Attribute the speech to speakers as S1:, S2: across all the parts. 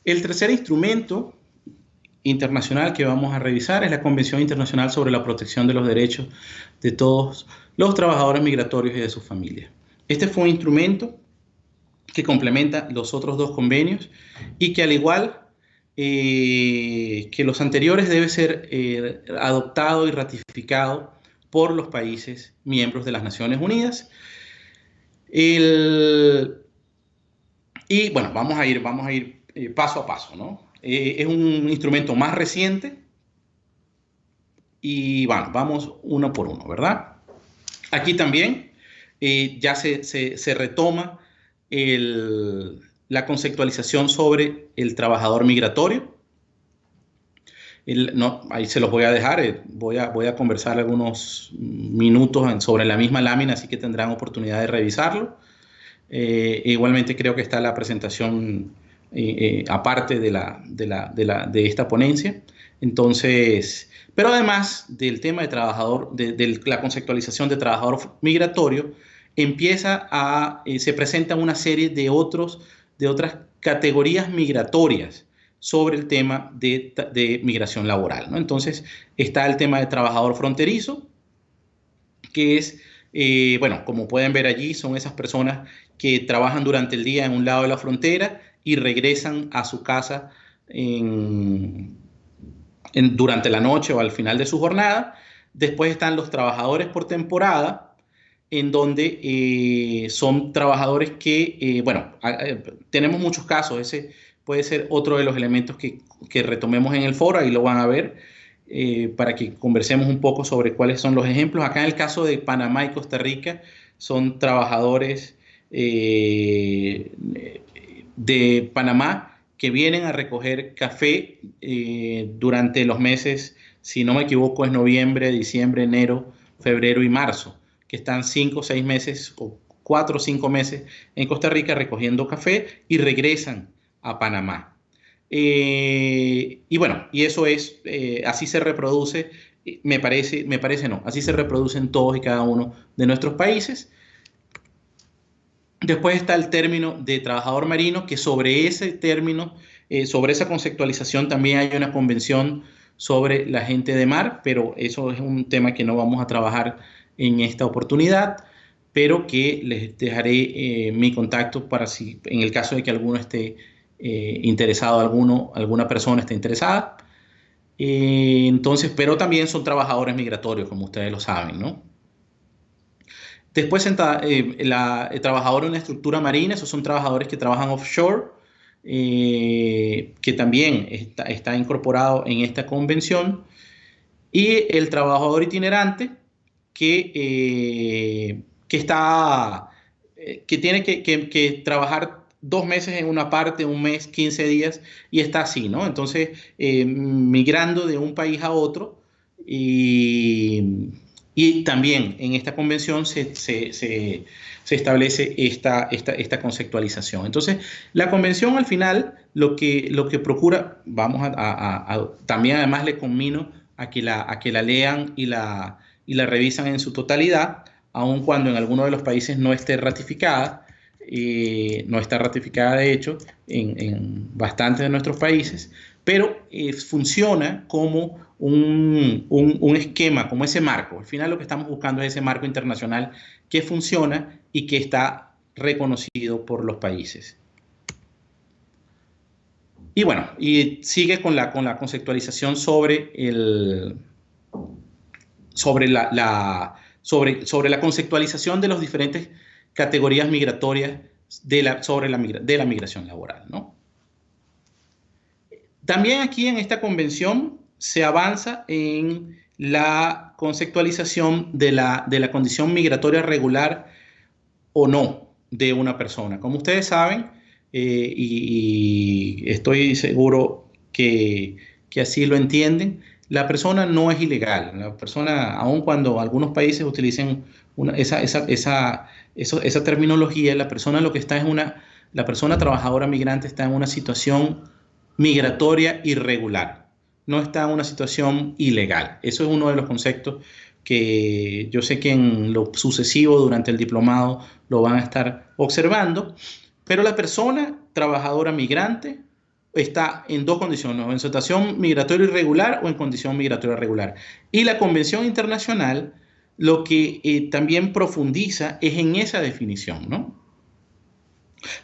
S1: El tercer instrumento internacional que vamos a revisar es la Convención Internacional sobre la Protección de los Derechos de todos los trabajadores migratorios y de sus familias. Este fue un instrumento que complementa los otros dos convenios y que, al igual que los anteriores, debe ser adoptado y ratificado por los países miembros de las Naciones Unidas. Y bueno, vamos a ir paso a paso, ¿no? Es un instrumento más reciente y bueno, vamos uno por uno, ¿verdad? Aquí también ya se retoma la conceptualización sobre el trabajador migratorio. No, ahí se los voy a dejar, voy a conversar algunos minutos sobre la misma lámina, así que tendrán oportunidad de revisarlo. Igualmente creo que está la presentación aparte de esta ponencia. Entonces, pero además del tema de trabajador, de la conceptualización de trabajador migratorio, se presenta una serie de otras categorías migratorias sobre el tema de migración laboral, ¿no? Entonces, está el tema de trabajador fronterizo, que es, bueno, como pueden ver allí, son esas personas que trabajan durante el día en un lado de la frontera y regresan a su casa durante la noche o al final de su jornada. Después están los trabajadores por temporada, en donde son trabajadores que, bueno, tenemos muchos casos. Ese puede ser otro de los elementos que retomemos en el foro, ahí lo van a ver, para que conversemos un poco sobre cuáles son los ejemplos. Acá en el caso de Panamá y Costa Rica, son trabajadores de Panamá que vienen a recoger café durante los meses, si no me equivoco, es noviembre, diciembre, enero, febrero y marzo, que están 5 o 6 meses o 4 o 5 meses en Costa Rica recogiendo café y regresan a Panamá. Y bueno, y eso es, así se reproduce, me parece no, así se reproduce en todos y cada uno de nuestros países. Después está el término de trabajador marino, que sobre ese término, sobre esa conceptualización también hay una convención sobre la gente de mar, pero eso es un tema que no vamos a trabajar en esta oportunidad, pero que les dejaré mi contacto para si en el caso de que alguno esté interesado, alguna persona esté interesada. Entonces, pero también son trabajadores migratorios, como ustedes lo saben, ¿no? Después, el trabajador en una estructura marina, esos son trabajadores que trabajan offshore, que también está incorporado en esta convención. Y el trabajador itinerante que tiene que trabajar 2 meses en una parte, 1 mes, 15 días, y está así, ¿no? Entonces, migrando de un país a otro. Y también en esta convención se establece esta conceptualización. Entonces, la convención al final lo que procura, también además le conmino a que la lean y la revisan en su totalidad, aun cuando en alguno de los países no esté ratificada. No está ratificada, de hecho, en bastantes de nuestros países, pero funciona como un esquema, como ese marco. Al final lo que estamos buscando es ese marco internacional que funciona y que está reconocido por los países. Y bueno, y sigue con la conceptualización sobre la conceptualización de las diferentes categorías migratorias de la migración laboral, ¿no? También aquí en esta convención se avanza en la conceptualización de la condición migratoria regular o no de una persona. Como ustedes saben, y estoy seguro que así lo entienden, la persona no es ilegal. La persona, aun cuando algunos países utilicen esa terminología, la persona lo que está es la persona trabajadora migrante está en una situación migratoria irregular, no está en una situación ilegal. Eso es uno de los conceptos que yo sé que en lo sucesivo durante el diplomado lo van a estar observando, pero la persona trabajadora migrante está en dos condiciones, o en situación migratoria irregular o en condición migratoria regular. Y la Convención Internacional lo que también profundiza es en esa definición, ¿no?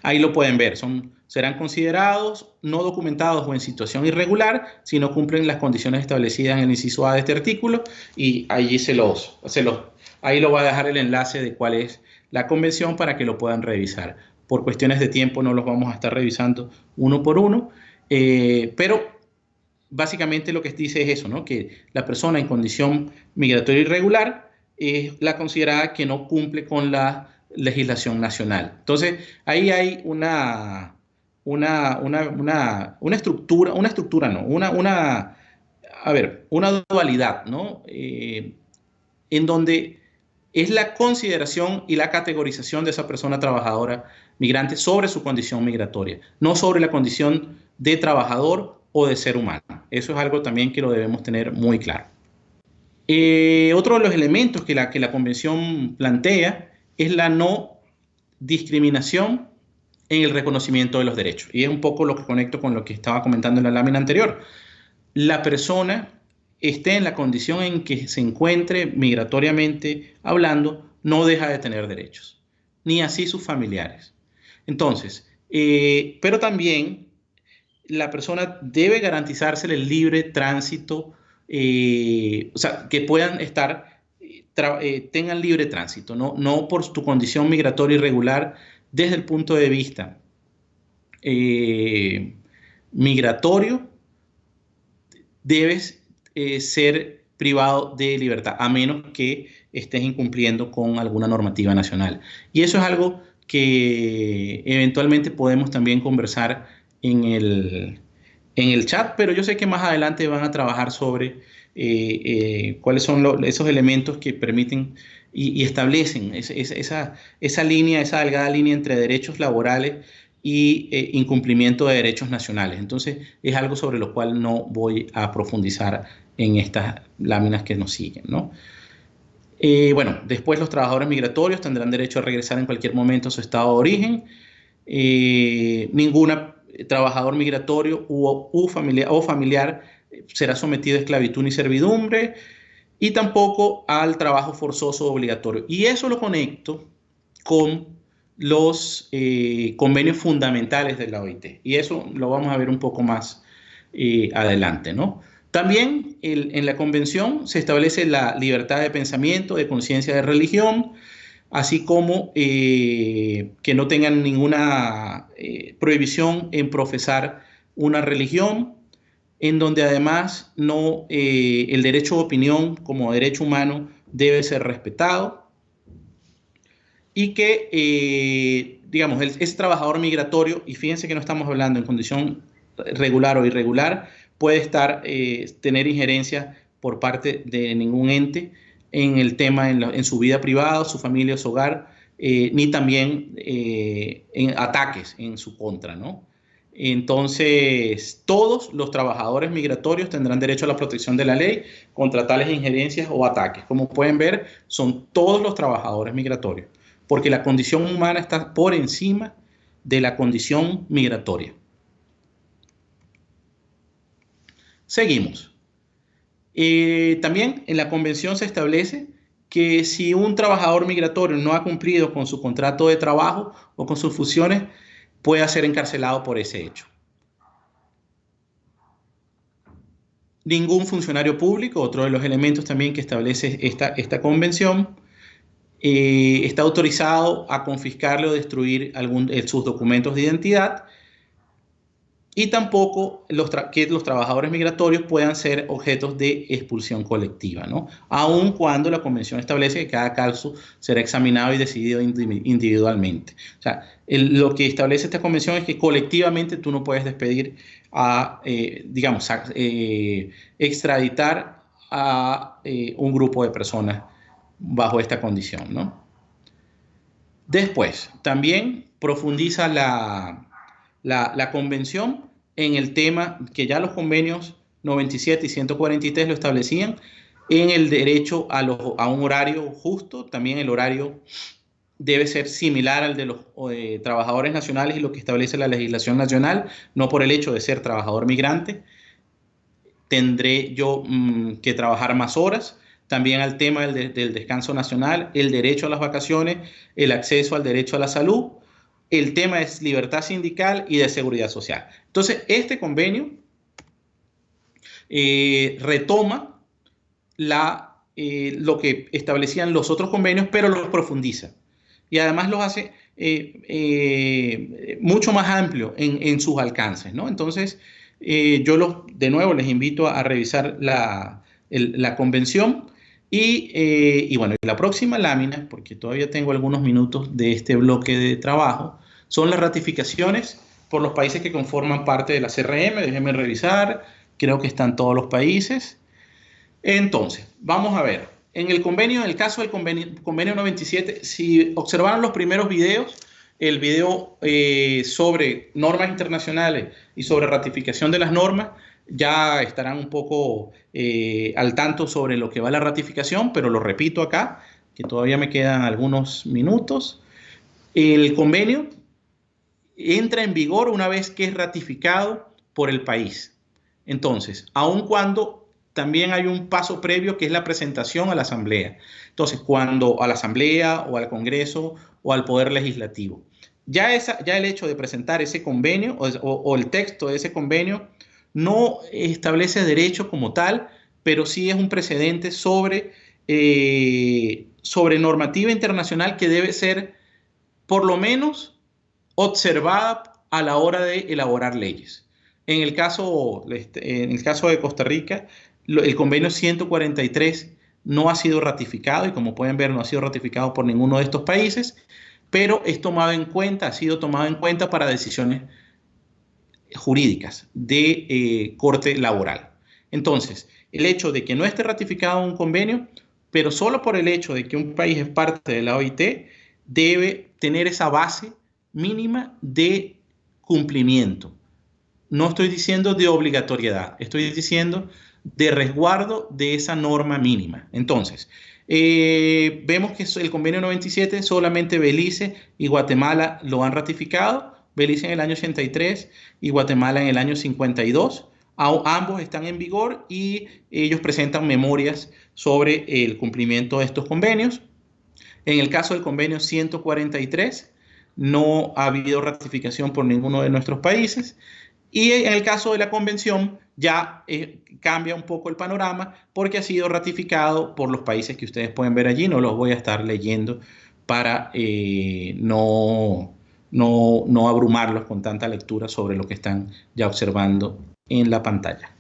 S1: Ahí lo pueden ver, serán considerados no documentados o en situación irregular si no cumplen las condiciones establecidas en el inciso A de este artículo, y allí ahí lo va a dejar el enlace de cuál es la convención para que lo puedan revisar. Por cuestiones de tiempo no los vamos a estar revisando uno por uno, pero básicamente lo que dice es eso, ¿no? Que la persona en condición migratoria irregular es la considerada que no cumple con la legislación nacional. Entonces, ahí hay una estructura, ¿no? Una dualidad, ¿no? En donde es la consideración y la categorización de esa persona trabajadora migrante sobre su condición migratoria, no sobre la condición de trabajador o de ser humano. Eso es algo también que lo debemos tener muy claro. Otro de los elementos que la Convención plantea es la no discriminación en el reconocimiento de los derechos. Y es un poco lo que conecto con lo que estaba comentando en la lámina anterior. La persona esté en la condición en que se encuentre migratoriamente hablando, no deja de tener derechos, ni así sus familiares. Entonces, pero también la persona debe garantizarse el libre tránsito, o sea, que puedan estar, tengan libre tránsito, no por tu condición migratoria irregular desde el punto de vista migratorio, debes ser privado de libertad, a menos que estés incumpliendo con alguna normativa nacional. Y eso es algo que eventualmente podemos también conversar en el chat, pero yo sé que más adelante van a trabajar sobre cuáles son esos elementos que permiten y establecen esa línea, esa delgada línea entre derechos laborales y incumplimiento de derechos nacionales. Entonces, es algo sobre lo cual no voy a profundizar en estas láminas que nos siguen, ¿no? Bueno, después los trabajadores migratorios tendrán derecho a regresar en cualquier momento a su estado de origen. Ningún trabajador migratorio o familiar será sometido a esclavitud ni servidumbre, y tampoco al trabajo forzoso obligatorio. Y eso lo conecto con los convenios fundamentales de la OIT. Y eso lo vamos a ver un poco más adelante, ¿no? También en la convención se establece la libertad de pensamiento, de conciencia, de religión, así como que no tengan ninguna prohibición en profesar una religión, en donde además el derecho de opinión como derecho humano debe ser respetado, y que, digamos, es trabajador migratorio, y fíjense que no estamos hablando en condición regular o irregular, puede tener injerencia por parte de ningún ente en el tema, en su vida privada, su familia, su hogar, ni también en ataques en su contra, ¿no? Entonces, todos los trabajadores migratorios tendrán derecho a la protección de la ley contra tales injerencias o ataques. Como pueden ver, son todos los trabajadores migratorios, porque la condición humana está por encima de la condición migratoria. Seguimos. También en la convención se establece que si un trabajador migratorio no ha cumplido con su contrato de trabajo o con sus funciones, puede ser encarcelado por ese hecho. Ningún funcionario público, otro de los elementos también que establece esta convención, está autorizado a confiscarle o destruir sus documentos de identidad, y tampoco que los trabajadores migratorios puedan ser objetos de expulsión colectiva, ¿no? Aun cuando la convención establece que cada caso será examinado y decidido individualmente. O sea, lo que establece esta convención es que colectivamente tú no puedes despedir digamos, extraditar a un grupo de personas bajo esta condición, ¿no? Después, también profundiza la convención en el tema que ya los convenios 97 y 143 lo establecían, en el derecho a un horario justo, también el horario debe ser similar al de los trabajadores nacionales y lo que establece la legislación nacional, no por el hecho de ser trabajador migrante. Tendré yo que trabajar más horas. También al tema del descanso nacional, el derecho a las vacaciones, el acceso al derecho a la salud. El tema es libertad sindical y de seguridad social. Entonces, este convenio retoma lo que establecían los otros convenios, pero los profundiza. Y además los hace mucho más amplio en sus alcances, ¿no? Entonces, de nuevo les invito a revisar la convención y bueno, la próxima lámina, porque todavía tengo algunos minutos de este bloque de trabajo, son las ratificaciones por los países que conforman parte de la CRM. Déjenme revisar, creo que están todos los países. Entonces, vamos a ver. En el caso del convenio 97, si observaron los primeros videos, el video sobre normas internacionales y sobre ratificación de las normas, ya estarán un poco al tanto sobre lo que va la ratificación, pero lo repito acá, que todavía me quedan algunos minutos. El convenio entra en vigor una vez que es ratificado por el país. Entonces, aun cuando también hay un paso previo que es la presentación a la Asamblea. Entonces, cuando a la Asamblea o al Congreso o al Poder Legislativo. Ya el hecho de presentar ese convenio o el texto de ese convenio no establece derecho como tal, pero sí es un precedente sobre normativa internacional que debe ser por lo menos observada a la hora de elaborar leyes. En el caso de Costa Rica, el convenio 143 no ha sido ratificado y, como pueden ver, no ha sido ratificado por ninguno de estos países, pero es tomado en cuenta, ha sido tomado en cuenta para decisiones jurídicas de corte laboral. Entonces, el hecho de que no esté ratificado un convenio, pero solo por el hecho de que un país es parte de la OIT, debe tener esa base mínima de cumplimiento. No estoy diciendo de obligatoriedad, estoy diciendo de resguardo de esa norma mínima. Entonces, vemos que el convenio 97 solamente Belice y Guatemala lo han ratificado. Belice en el año 83 y Guatemala en el año 52. Ambos están en vigor y ellos presentan memorias sobre el cumplimiento de estos convenios. En el caso del convenio 143, no ha habido ratificación por ninguno de nuestros países. Y en el caso de la convención ya cambia un poco el panorama porque ha sido ratificado por los países que ustedes pueden ver allí. No los voy a estar leyendo para no abrumarlos con tanta lectura sobre lo que están ya observando en la pantalla.